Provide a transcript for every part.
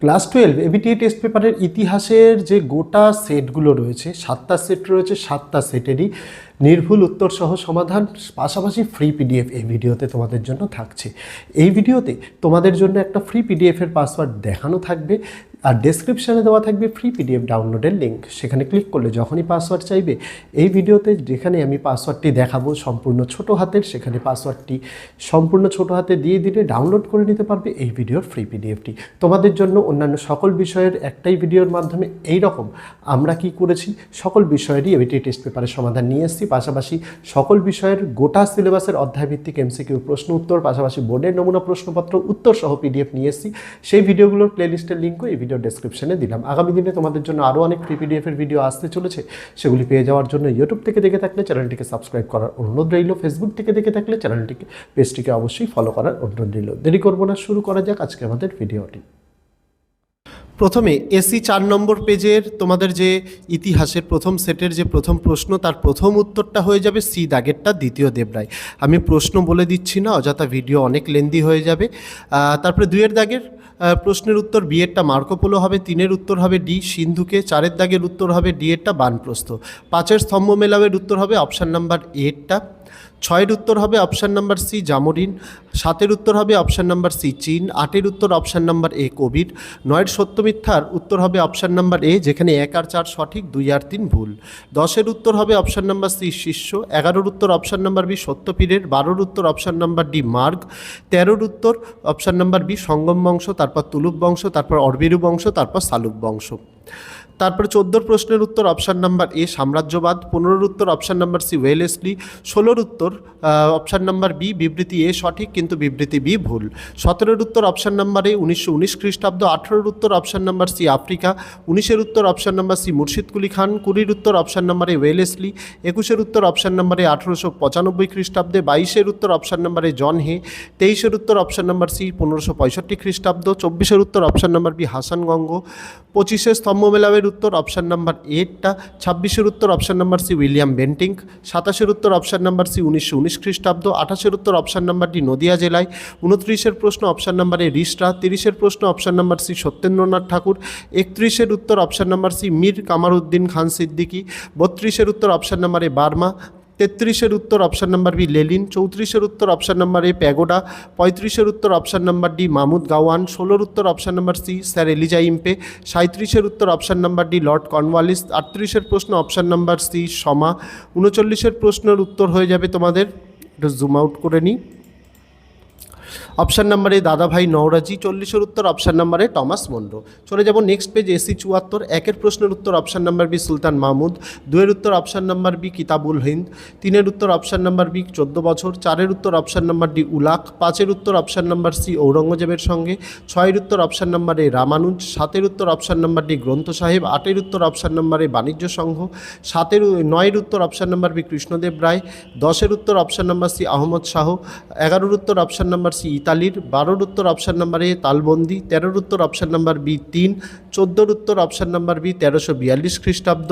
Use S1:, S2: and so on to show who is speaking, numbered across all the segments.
S1: Class 12 ABTA test পেপারের ইতিহাসের যে গোটা সেটগুলো রয়েছে, 7টা সেট রয়েছে, 7টা সেটেরই নির্ভুল উত্তর সহ সমাধান, পাশাপাশি ফ্রি পিডিএফ এই ভিডিওতে তোমাদের জন্য থাকছে। এই ভিডিওতে তোমাদের জন্য একটা ফ্রি পিডিএফের পাসওয়ার্ড দেখানো থাকবে, আর ডেসক্রিপশানে দেওয়া থাকবে ফ্রি পিডিএফ ডাউনলোডের লিঙ্ক। সেখানে ক্লিক করলে যখনই পাসওয়ার্ড চাইবে, এই ভিডিওতে যেখানে আমি পাসওয়ার্ডটি দেখাবো সম্পূর্ণ ছোট হাতের, সেখানে পাসওয়ার্ডটি সম্পূর্ণ ছোট হাতে দিয়ে দিলে ডাউনলোড করে নিতে পারবে এই ভিডিওর ফ্রি পিডিএফটি। তোমাদের জন্য অন্যান্য সকল বিষয়ের একটাই ভিডিওর মাধ্যমে এই রকম আমরা কি করেছি সকল বিষয়েরই এবিটিএ টেস্ট পেপারের সমাধান নিয়ে এসেছি, পাশাপাশি সকল বিষয়ের গোটা সিলেবাসের অধ্যায়ভিত্তিক এমসিকিউ প্রশ্ন উত্তর, পাশাপাশি বোর্ডের নমুনা প্রশ্নপত্র উত্তর সহ পিডিএফ নিয়ে এসেছি। সেই ভিডিওগুলোর প্লেলিস্টের লিঙ্কও এই ভিডিও ডেসক্রিপশনে দিলাম। আগামী দিনে তোমাদের জন্য আরও অনেক ফ্রি পিডিএফের ভিডিও আসতে চলেছে, সেগুলি পেয়ে যাওয়ার জন্য ইউটিউব থেকে দেখে থাকলে চ্যানেলটিকে সাবস্ক্রাইব করার অনুরোধ রইল, ফেসবুক থেকে দেখে থাকলে পেজটিকে অবশ্যই ফলো করার অনুরোধ রইল। দেরি করবো না, শুরু করা যাক আজকে আমাদের ভিডিওটি। প্রথমে এসি 4 নম্বর পেজের তোমাদের যে ইতিহাসের প্রথম সেটের যে প্রথম প্রশ্ন, তার প্রথম উত্তরটা হয়ে যাবে সি দাগেরটা দ্বিতীয় দেবরায়। আমি প্রশ্ন বলে দিচ্ছি না, অযথা ভিডিও অনেক লেন্দি হয়ে যাবে। তারপরে 2 দাগের প্রশ্নের উত্তর বি এরটা মার্কোপোলো হবে, 3 উত্তর হবে ডি সিন্ধুকে, 4 দাগের উত্তর হবে ডি এরটা বানপ্রস্থ, 5 স্তম্ভ মেলাওয়ের উত্তর হবে অপশান নাম্বার এরটা, 6 উত্তর হবে অপশান নাম্বার সি জামোরিন, 7 উত্তর হবে অপশান নাম্বার সি চীন, 8 উত্তর অপশান নাম্বার এ কবির, 9 সত্য মিথ্যার উত্তর হবে অপশান নাম্বার এ, যেখানে 1 আর 4 সঠিক, 2 আর 3 ভুল, 10 উত্তর হবে অপশান নাম্বার সি শিষ্য, 11 উত্তর অপশান নাম্বার বি সত্যপীরের, 12 উত্তর অপশান নাম্বার ডি মার্গ, 13 উত্তর অপশান নাম্বার বি সঙ্গম বংশ, তারপর তুলুক বংশ, তারপর অরবিরু বংশ, তারপর সালুক বংশ। তারপরে 14 প্রশ্নের উত্তর অপশান নাম্বার এ সাম্রাজ্যবাদ, 15 উত্তর অপশান নাম্বার সি ওয়েলেসলি, 16 উত্তর অপশান নাম্বার বি বিবৃতি এ সঠিক কিন্তু বিবৃতি বি ভুল, 17 উত্তর অপশান নাম্বার এ 1919 খ্রিস্টাব্দ, 18 উত্তর অপশান নাম্বার সি আফ্রিকা, 19 উত্তর option number C Murshid Quli খান, 20 উত্তর অপশান নাম্বার এ ওয়েলেসলি, 21 উত্তর অপশান নাম্বার এ 1895 খ্রিস্টাব্দে, 22 উত্তর অপশান নাম্বার এ জন হে, 23 উত্তর অপশান নাম্বার সি 1565 খ্রিস্টাব্দ, 24 উত্তর option number B Hasan Gangu, 25 স্তম্ভ মেলাওয়ের উত্তর অপশান নাম্বার এরটা, 26 উত্তর option number C William Bentinck, 27 উত্তর অপশান নাম্বার সি 1919 খ্রিস্টাব্দ, 28 উত্তর অপশান নাম্বার ডি নদিয়া জেলায়, 29 প্রশ্ন অপশান নাম্বার এ রিসরা, 30 প্রশ্ন অপশান নাম্বার সি সত্যেন্দ্রনাথ ঠাকুর, 31 উত্তর অপশান নাম্বার সি মীর কামারউদ্দিন খান সিদ্দিকী, 32 উত্তর অপশান নাম্বার এ বার্মা, 33 উত্তর অপশান নাম্বার বি লেলিন, 34 উত্তর অপশান নাম্বার এ প্যাগোডা, 35 উত্তর option number D Mahmud Gawan, 16 উত্তর option number C sir Elijah Impey, 37 উত্তর option number D lord Cornwallis, 38 প্রশ্ন option number C সমা, 39 প্রশ্নের উত্তর হয়ে যাবে তোমাদের, একটু জুম আউট করে নিই, অপশান নাম্বারে দাদাভাই নওরাজি, 40 উত্তর অপশান নাম্বারে টমাস মন্ডো। চলে যাব নেক্সট পেজ এসি 74, 1 প্রশ্নের উত্তর অপশান নাম্বার বি সুলতান মাহমুদ, 2 উত্তর অপশান নাম্বার বি কিতাবুল হিন্দ, 3 উত্তর অপশান নাম্বার বি 14 বছর, 4 উত্তর অপশান নাম্বার ডি উলাক, 5 উত্তর অপশান নাম্বার সি ঔরঙ্গজেবের সঙ্গে, 6 উত্তর অপশান নাম্বার এ রামানুজ, 7 উত্তর অপশান নাম্বার ডি গ্রন্থ সাহেব, 8 উত্তর অপশান নাম্বার এ বাণিজ্য সংঘ, 9 উত্তর option number B Krishnadeva Raya, 10 উত্তর option number C Ahmad Shah, 11 উত্তর অপশান নাম্বার সি ইতালির, 12 উত্তর অপশান নাম্বার এ তালবন্দি, 13 উত্তর অপশান নাম্বার বি 3, 14 উত্তর অপশান নাম্বার বি 1342 খ্রিস্টাব্দ,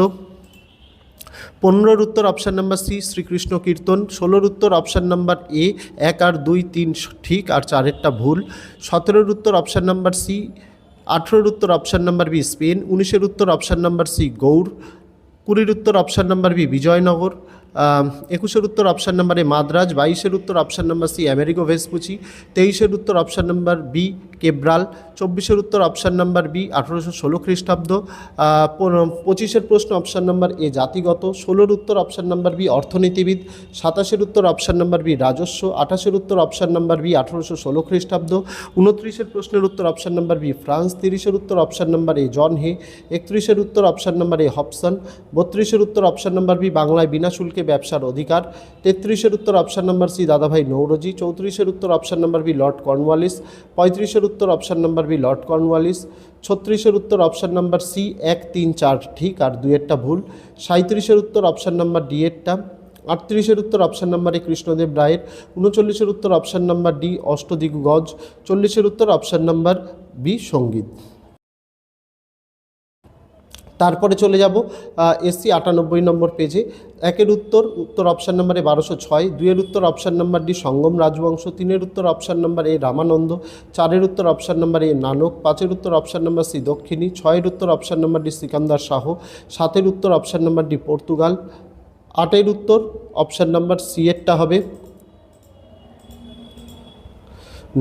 S1: 15 উত্তর অপশান নাম্বার সি শ্রীকৃষ্ণ কীর্তন, 16 উত্তর অপশান নাম্বার এ 1 আর 2 3 ঠিক আর 4টা ভুল, 17 উত্তর অপশান নাম্বার সি, 18 উত্তর অপশান নাম্বার বি স্পেন, 19 উত্তর অপশান নাম্বার সি গৌড়, 20 উত্তর অপশান নাম্বার বি বিজয়নগর, 21 উত্তর অপশান নাম্বার এ মাদ্রাজ, 22 উত্তর option number C Amerigo Vespucci, 23 উত্তর অপশান নাম্বার বি কেব্রাল, 24 উত্তর অপশান নাম্বার বি 1816 খ্রিস্টাব্দ, 25 প্রশ্ন অপশান নাম্বার এ জাতিগত, 16 উত্তর অপশান নাম্বার বি অর্থনীতিবিদ, 27 উত্তর অপশান নাম্বার বি রাজস্ব, 28 উত্তর অপশান নাম্বার বি 1816 খ্রিস্টাব্দ, 29 প্রশ্নের উত্তর অপশান নাম্বার বি ফ্রান্স, 30 উত্তর অপশান নাম্বার এ জন হে, 31 উত্তর অপশান নাম্বার এ হবসন, 32 উত্তর অপশান নাম্বার বি বাংলায় বিনা শুল্কে ব্যবসার অধিকার, 33 উত্তর অপশান নাম্বার সি দাদাভাই নওরোজি, 34 উত্তর option number B lord Cornwallis, 35 উত্তর option number B lord Cornwallis, 36 উত্তর অপশান নাম্বার সি 1 3 4 ঠিক আর 2টা ভুল, 37 উত্তর অপশান নাম্বার ডি এরটা, 38 উত্তর অপশান নাম্বার এ কৃষ্ণদেব রায়ের, 39 উত্তর অপশান নাম্বার ডি অষ্টদিগ্গজ, 40 উত্তর অপশান নাম্বার বি সঙ্গীত। তারপরে চলে যাব এসি 98 নম্বর পেজে। একের উত্তর অপশান নাম্বারে 1206, দুইয়ের উত্তর অপশান নাম্বার ডি সঙ্গম রাজবংশ, তিনের উত্তর অপশান নাম্বার এ রামানন্দ, চারের উত্তর অপশান নাম্বার এ নানক, পাঁচের উত্তর অপশান নাম্বার সি দক্ষিণী, ছয়ের উত্তর option number D Sikandar Shah, সাতের উত্তর অপশান নাম্বার ডি পর্তুগাল, আটের উত্তর অপশান নাম্বার সি এরটা হবে,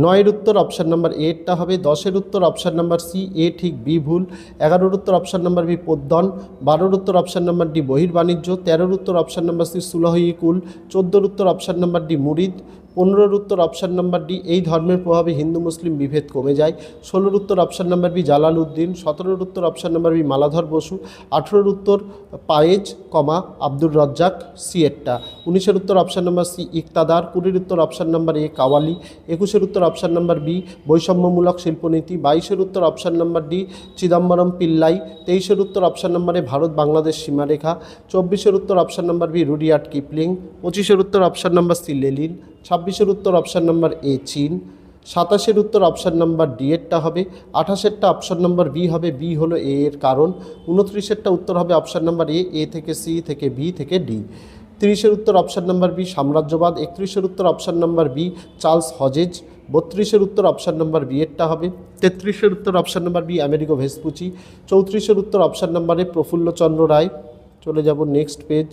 S1: নয়ের উত্তর অপশান নাম্বার এরটা হবে, দশের উত্তর অপশান নাম্বার সি এ ঠিক বি ভুল, এগারোর উত্তর অপশান নাম্বার বি পদ্মন, বারোর উত্তর অপশান নাম্বার ডি বহির্বাণিজ্য, তেরোর উত্তর অপশান নাম্বার সি সুলহিকুল, চোদ্দোর উত্তর অপশান নাম্বার ডি মুরিদ, পনেরোর উত্তর অপশান নাম্বার ডি এই ধর্মের প্রভাবে হিন্দু মুসলিম বিভেদ কমে যায়, ষোলোর উত্তর option number B Jalal Uddin, সতেরোর উত্তর option number B Maladhar Basu, আঠেরোর উত্তর পায়েজ আব্দুর রজ্জাক সি এরটা, উনিশের উত্তর অপশান নাম্বার সি ইকতাদার, কুড়ির উত্তর অপশান নাম্বার এ কাওয়ালি, একুশের উত্তর অপশান নাম্বার বি বৈষম্যমূলক শিল্পনীতি, বাইশের উত্তর option number D Chidambaram Pillai, তেইশের উত্তর অপশান নাম্বারে ভারত বাংলাদেশ সীমারেখা, চব্বিশের উত্তর option number B Rudyard Kipling, পঁচিশের উত্তর অপশান নাম্বার সি লেলিন, ছাব্বিশের উত্তর অপশান নাম্বার এ চীন, সাতাশের উত্তর অপশান নাম্বার ডি এরটা হবে, আঠাশেরটা অপশান নাম্বার বি হবে, বি হলো এ এর কারণ, 29এরটা উত্তর হবে অপশান নাম্বার এ থেকে সি থেকে বি থেকে ডি, 30এর উত্তর অপশান নাম্বার বি সাম্রাজ্যবাদ, 31এর উত্তর option number B Charles Hodges, 32এর উত্তর অপশান নাম্বার বি এরটা হবে, 33এর উত্তর option number B Amerigo Vespucci, 34এর উত্তর অপশান নাম্বারে প্রফুল্লচন্দ্র রায়। চলে যাব নেক্সট পেজ।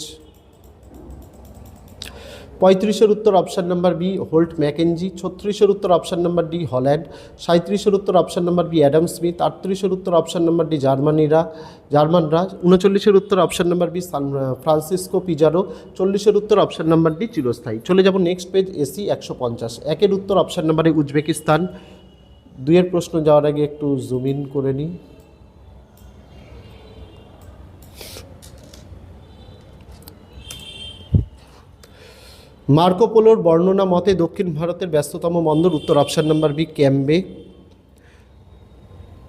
S1: 35এর উত্তর option number B Holt Mackenzie, 36এর উত্তর অপশান নাম্বার ডি হল্যান্ড, 37এর উত্তর option number B Adam Smith, 38এর উত্তর অপশান নাম্বার ডি জার্মানরা, 39এর উত্তর option number B San Francisco Pizarro, 40এর উত্তর অপশান নাম্বার ডি চিরস্থায়ী। চলে যাব নেক্সট পেজ এসি 150, একের উত্তর অপশান নাম্বারে উজবেকিস্তান, দুইয়ের প্রশ্ন যাওয়ার আগে একটু জুম ইন করে নিই। মার্কো পোলোর বর্ণনা মতে দক্ষিণ ভারতের ব্যস্ততম বন্দর উত্তর অপশান নাম্বার বি ক্যাম্বে,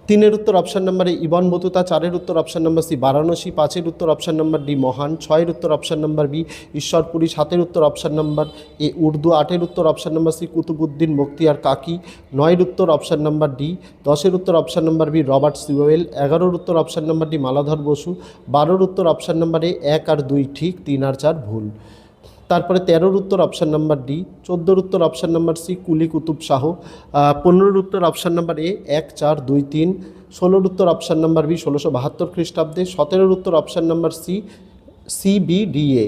S1: তিনের উত্তর অপশান নাম্বারে ইবন বতুতা, চারের উত্তর অপশান নাম্বার সি বারাণসী, পাঁচের উত্তর অপশান নাম্বার ডি মহান, ছয়ের উত্তর অপশান নাম্বার বি ঈশ্বরপুরী, সাতের উত্তর অপশান নাম্বার এ উর্দু, আটের উত্তর option number C Qutbuddin Bakhtiyar Kaki, নয়ের উত্তর অপশান নাম্বার ডি, দশের উত্তর option number B Robert Sewell, এগারোর উত্তর option number D Maladhar Basu, বারোর উত্তর অপশান নাম্বার এ 1 আর 2 ঠিক, 3 আর 4 ভুল। তারপরে 13-র উত্তর অপশান নাম্বার ডি, 14-র উত্তর অপশান নাম্বার সি কুলি কুতুব শাহ, 15-র উত্তর অপশান নাম্বার এ 1 4 2 3, 16-র উত্তর অপশান নাম্বার বি 1672 খ্রিস্টাব্দে, 17-র উত্তর অপশান নাম্বার সি CBDA,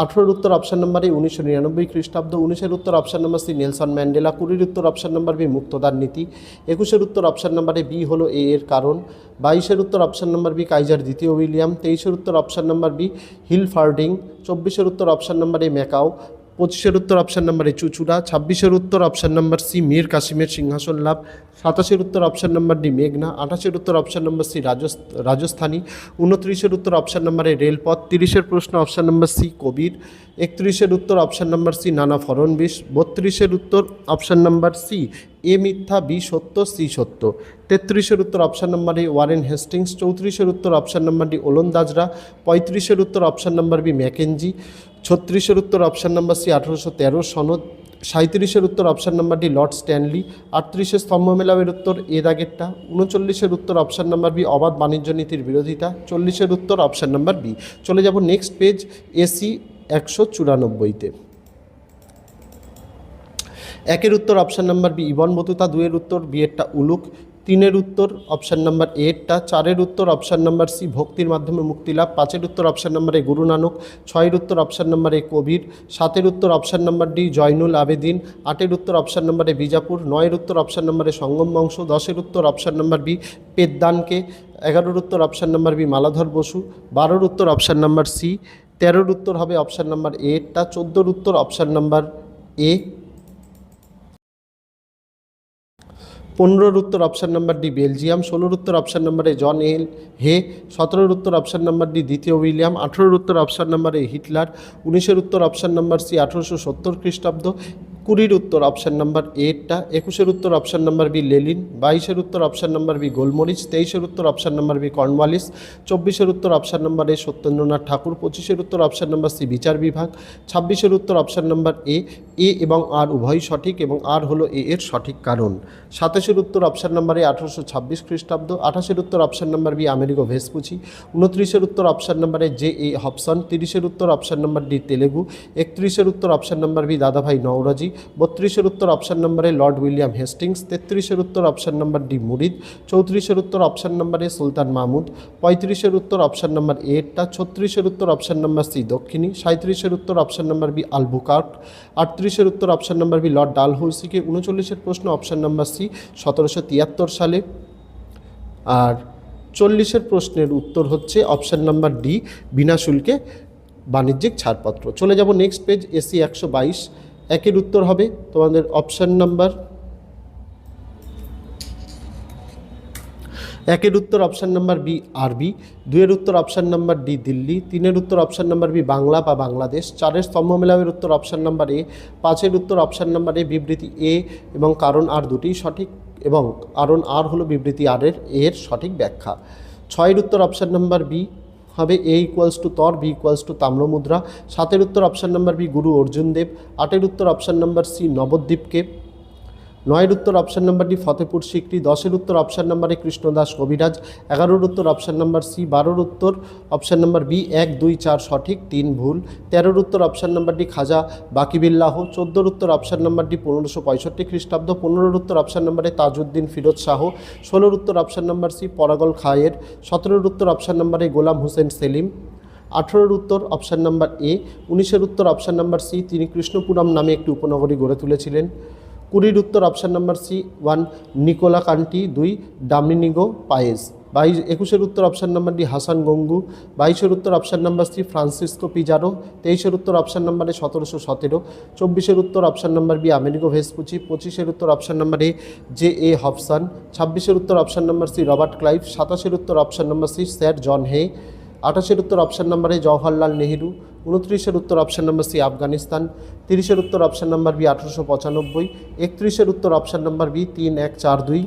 S1: 18-র উত্তর অপশান নাম্বার এ 1999 খ্রিস্টাব্দ, 19-এর উত্তর option number C Nelson Mandela, 20-র উত্তর অপশান নাম্বার বি মুক্তদার নীতি, 21-এর উত্তর অপশান নাম্বারে বি হলো এ এর কারণ, 22-এর উত্তর অপশান নাম্বার বি কাইজার দ্বিতীয় উইলিয়াম, 23-এর উত্তর অপশান নাম্বার বি হিলফার্ডিং, 24-এর উত্তর অপশান নাম্বার এ ম্যাকাও, 25-এর উত্তর অপশান নাম্বার এ চুচুড়া, 26-এর উত্তর অপশান নাম্বার সি মীর কাসিমের সিংহাসন লাভ, 27-এর উত্তর অপশান নাম্বার ডি মেঘনা, 28-এর উত্তর অপশান নাম্বার সি রাজস্থানী, 29-এর উত্তর অপশান নাম্বারে রেলপথ, 30-এর প্রশ্ন অপশান নাম্বার সি কবির, 31-এর উত্তর অপশান নাম্বার সি নানা ফড়নবিশ, 32-এর উত্তর অপশান নাম্বার সি এ মিথ্যা বি সত্য সি সত্য, 33-এর উত্তর option number A Warren Hastings, 34-এর উত্তর অপশান নাম্বার ডি ওলন্দাজরা, 35-এর উত্তর অপশান নাম্বার বি ম্যাকেনজি, 36-এর উত্তর অপশান নাম্বার সি 1813 সনদ, 37-এর উত্তর option number D Lord Stanley, 38-এর স্তম্ভ মেলামের উত্তর এ দাগেরটা, 39-এর উত্তর অপশান নাম্বার বি অবাধ বাণিজ্য নীতির বিরোধিতা, 40-এর উত্তর অপশান নাম্বার বি। চলে যাব নেক্সট পেজ এসি 194-তে। একের উত্তর option number B ibn Battuta, দুইয়ের উত্তর বি এরটা উলুক, তিনের উত্তর অপশান নাম্বার এরটা, চারের উত্তর অপশান নাম্বার সি ভক্তির মাধ্যমে মুক্তিলাভ, পাঁচের উত্তর অপশান নাম্বার এ গুরু নানক, ছয়ের উত্তর অপশান নাম্বার এ কবির, সাতের উত্তর option number D Zainul Abedin, আটের উত্তর অপশান নাম্বার এ বিজাপুর, নয়ের উত্তর অপশান নাম্বার এ সঙ্গম বংশ, 10-এর উত্তর অপশান নাম্বার বি পেদ্দানকে, 11-র উত্তর option number B Maladhar Basu, 12-র উত্তর অপশান নাম্বার সি, 13-র উত্তর হবে অপশান নাম্বার এরটা, 14-র উত্তর অপশান নাম্বার এ, 15-র উত্তর অপশান নাম্বার ডি বেলজিয়াম, 16-র উত্তর অপশান নাম্বার এ জন এল হে, 17-র উত্তর অপশান নাম্বার ডি দ্বিতীয় উইলিয়াম, 18-র উত্তর অপশান নাম্বার এ হিটলার, 19-এর উত্তর অপশান নাম্বার সি 1870 খ্রিস্টাব্দ, 20-এর উত্তর অপশান নাম্বার এটা, 21-এর উত্তর অপশান নাম্বার বি লেলিন, 22-এর উত্তর অপশান নাম্বার বি গোলমরিচ, 23-এর উত্তর অপশান নাম্বার বি কর্নওয়ালিস, 24-এর উত্তর অপশান নাম্বার এ সত্যেন্দ্রনাথ ঠাকুর, 25-এর উত্তর অপশান নাম্বার সি বিচার বিভাগ, 26-এর উত্তর অপশান নাম্বার এ এবং আর উভয়ই সঠিক এবং আর হলো এর সঠিক কারণ। 27-এর উত্তর অপশান নাম্বার এ 1826 খ্রিস্টাব্দ, 28-এর উত্তর option number B Amerigo Vespucci, 29-এর উত্তর অপশান নাম্বার এ হবসন, 30-এর উত্তর অপশান নাম্বার ডি তেলেগু, 31-এর উত্তর option number B Dadabhai Naoroji, 32-এর উত্তর option number A Lord William Hastings, 33-এর উত্তর অপশান নাম্বার ডি মুরিদ, 34-এর উত্তর option number A Sultan Mahmud, 35-এর উত্তর অপশান নাম্বার এটা, 36-এর উত্তর অপশান নাম্বার সি দক্ষিণী, 37-এর উত্তর অপশান নাম্বার বি আলবুকার্ক, 38-এর উত্তর অপশান নাম্বার বি লর্ড ডালহৌসিকে, 39-এর প্রশ্ন অপশান নাম্বার সি 1773 সালে, আর 40-এর প্রশ্নের উত্তর হচ্ছে অপশান নাম্বার ডি বিনা শুল্কে বাণিজ্যিক ছাড়পত্র। চলে যাব নেক্সট পেজ, এসি 122। একের উত্তর হবে তোমাদের অপশান নাম্বার একের উত্তর অপশান নাম্বার বি আরবি, 2-এর উত্তর অপশান নাম্বার ডি দিল্লি, 3-এর উত্তর অপশান নাম্বার বি বাংলা বা বাংলাদেশ, 4-এর স্তম্ভ মেলামের উত্তর অপশান নাম্বার এ, 5-এর উত্তর অপশান নাম্বার এ বিবৃতি এ এবং কারণ আর দুটিই সঠিক এবং কারণ আর হলো বিবৃতি আর এর সঠিক ব্যাখ্যা। 6-এর উত্তর অপশান নাম্বার বি হবে এ ইকুয়ালস টু তর, বি ইকুয়ালস টু তাম্রমুদ্রা, 7-এর উত্তর option number B Guru Arjun Dev, 8-এর উত্তর অপশান নাম্বার সি নবদ্বীপকে, 9-এর উত্তর option number D Fatehpur Sikri, 10-এর উত্তর অপশান নাম্বার এ কৃষ্ণদাস কবিরাজ, 11-এর উত্তর অপশান নাম্বার সি, 12-এর উত্তর অপশান নাম্বার বি 1, 2, 4 সঠিক, 3 ভুল, 13-এর উত্তর option number D Khwaja Baqibillah, 14-এর উত্তর অপশান নাম্বার ডি 1565 খ্রিস্টাব্দ, 15-এর উত্তর option number A Tajuddin Firoz Shah, 16-এর উত্তর option number C Paragal Khayer, 17-এর উত্তর option number A Golam Hossain Selim, 18-এর উত্তর অপশান নাম্বার এ, 19-এর উত্তর অপশান নাম্বার সি তিনি কৃষ্ণপুরম নামে একটি উপনগরী গড়ে তুলেছিলেন, 20-এর উত্তর option number C 1 Nicolo Conti, 2 Domingo Paes, 21-এর উত্তর option number D Hasan Gangu, 22-এর উত্তর option number C Francisco Pizarro, 23-এর উত্তর অপশান নাম্বার এ 1717, 24-এর উত্তর option number B Amerigo Vespucci, 25-এর উত্তর অপশান নাম্বার এ হবসন, 26-এর উত্তর option number C Robert Clive, 27-এর উত্তর option number C sir John Hay, 28-এর উত্তর option number A Jawaharlal Nehru, 29-এর উত্তর অপশান নাম্বার সি আফগানিস্তান, 30-এর উত্তর অপশান নাম্বার বি 1895, 31-এর উত্তর অপশান নাম্বার বি 3142,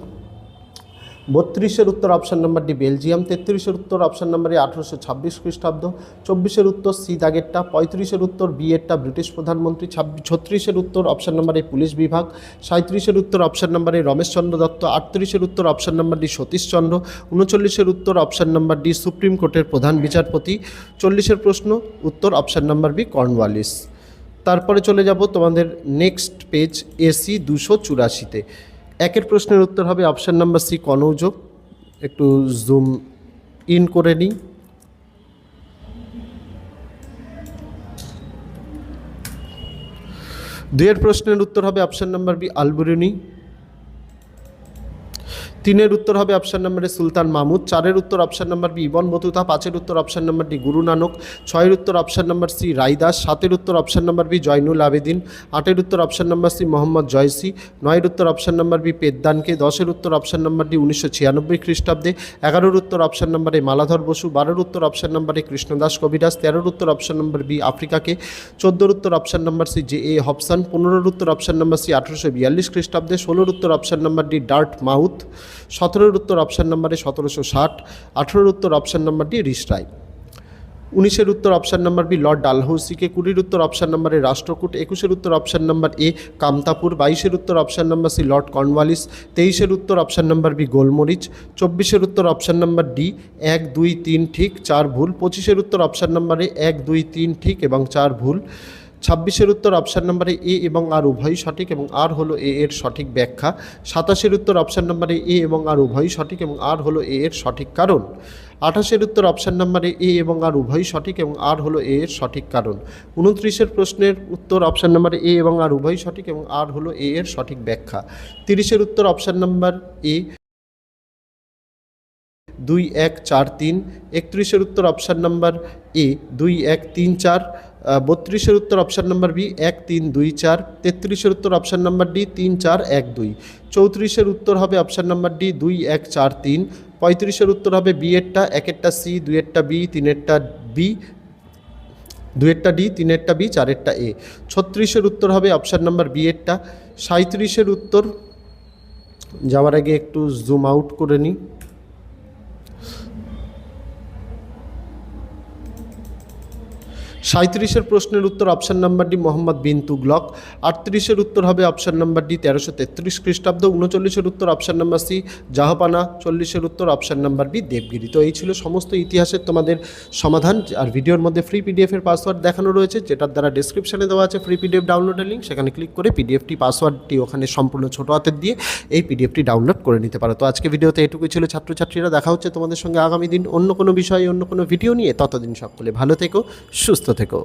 S1: 32-এর উত্তর অপশান নাম্বার ডি বেলজিয়াম, 33-এর উত্তর অপশান নাম্বার এ 1826 খ্রিস্টাব্দ, 24-এর উত্তর সি দাগেরটা, 35-এর উত্তর বি এরটা ব্রিটিশ প্রধানমন্ত্রী, 36-এর উত্তর অপশান নাম্বার এ পুলিশ বিভাগ, 37-এর উত্তর option number A Rameshchandra Dutt, 38-এর উত্তর অপশান নাম্বার ডি সতীশচন্দ্র, 39-এর উত্তর অপশান নাম্বার ডি সুপ্রিম কোর্টের প্রধান বিচারপতি, 40-এর প্রশ্ন উত্তর অপশান নাম্বার বি কর্নওয়ালিস। তারপরে চলে যাব তোমাদের নেক্সট পেজ এসি 284-তে। একের প্রশ্নের উত্তর হবে অপশান নাম্বার সি কনৌজ, একটু জুম ইন করে নিই। 2-এর প্রশ্নের উত্তর হবে অপশান নাম্বার বি আলবুরুনি, 3-এর উত্তর হবে option number A Sultan Mahmud, 4-এর উত্তর option number B ibn Battuta, 5-এর উত্তর option number D Guru Nanak, 6-এর উত্তর অপশান নাম্বার সি রাইদাস, 7-এর উত্তর option number B Zainul Abedin, 8-এর উত্তর option number C Mohammad Jayasi, 9-এর উত্তর অপশান নাম্বার বি পেদ্দানকে, 10-এর উত্তর অপশান নাম্বার ডি 1996 খ্রিস্টাব্দে, 11-এর উত্তর option number A Maladhar Basu, 12-এর উত্তর option number A Krishnadas Kabiraj, 13-এর উত্তর অপশান নাম্বার বি আফ্রিকাকে, 14-এর উত্তর অপশান নাম্বার সি হবসন, 15-এর উত্তর অপশান নাম্বার সি 1842 খ্রিস্টাব্দে, 16-এর উত্তর option number D Dartmouth, 17-এর উত্তর অপশান নাম্বারে 1760, 18-এর উত্তর অপশান নাম্বার ডি রিস্টাই, 19-এর উত্তর অপশান নাম্বার বি লর্ড ডালহৌসিকে, 20-এর উত্তর অপশান নাম্বারে রাষ্ট্রকূট, 21-এর উত্তর অপশান নাম্বার এ কামতাপুর, 22-এর উত্তর option number C Lord Cornwallis, 23-এর উত্তর অপশান নাম্বার বি গোলমরিচ, 24-এর উত্তর অপশান নাম্বার ডি 1, 2, 3 ঠিক 4 ভুল, 25-এর উত্তর অপশান নাম্বারে 1, 2, 3 ঠিক এবং 4 ভুল, 26-এর উত্তর অপশান নাম্বারে এ এবং আর উভয়ই সঠিক এবং আর হলো এর সঠিক ব্যাখ্যা, 27-এর উত্তর অপশান নাম্বারে এ এবং আর উভয়ই সঠিক এবং আর হলো এর সঠিক কারণ, 28-এর উত্তর অপশান নাম্বারে এ এবং আর উভয়ই সঠিক এবং আর হলো এর সঠিক কারণ, 29-এর প্রশ্নের উত্তর অপশান নাম্বারে এ এবং আর উভয়ই সঠিক এবং আর হলো এর সঠিক ব্যাখ্যা, 30-এর উত্তর অপশান নাম্বার এ 2, 1, 4, 3, 31-এর উত্তর অপশান নাম্বার এ 2, 1, 3, 4, 32-এর উত্তর অপশান নাম্বার বি 1, 3, 2, 4, 33-এর উত্তর অপশান নাম্বার ডি 3, 4, 1, 2, 34-এর উত্তর হবে অপশান নাম্বার ডি 2, 1, 4, 3, 35-এর উত্তর হবে বি এরটা, 1-এরটা সি, 2-এরটা বি, 3-এরটা বি, দুয়েরটা ডি, তিনেরটা বি, চারেরটা এ। 36-এর উত্তর হবে অপশান নাম্বার বি এরটা। 37-এর উত্তর যাওয়ার আগে একটু জুম আউট করে নিই। 37-এর প্রশ্নের উত্তর option number D Mohammad bin Tughlaq. 38-এর উত্তর হবে অপশান নাম্বার ডি 1333 খ্রিস্টাব্দ। 39-এর উত্তর অপশান নাম্বার সি জাহাপানা। 40-এর উত্তর অপশান নাম্বার বি দেবগিরি। তো এই ছিল সমস্ত ইতিহাসের তোমাদের সমাধান। আর ভিডিওর মধ্যে ফ্রি পিডিএফের পাসওয়ার্ড দেখানো রয়েছে, যেটার দ্বারা ডেসক্রিপশনে দেওয়া আছে ফ্রি পিডিএফ ডাউনলোডের লিঙ্ক। সেখানে ক্লিক করে পিডিএফটি পাসওয়ার্ডটি ওখানে সম্পূর্ণ ছোটো হাতের দিয়ে এই পিডিএফটি ডাউনলোড করে নিতে পারো। তো আজকে ভিডিওতে এটুকুই ছিল ছাত্রছাত্রীরা। দেখা হচ্ছে তোমাদের সঙ্গে আগামী দিন অন্য কোনো বিষয়ে অন্য কোনো ভিডিও নিয়ে। ততদিন সকলে ভালো থেকো, সুস্থ থেকো।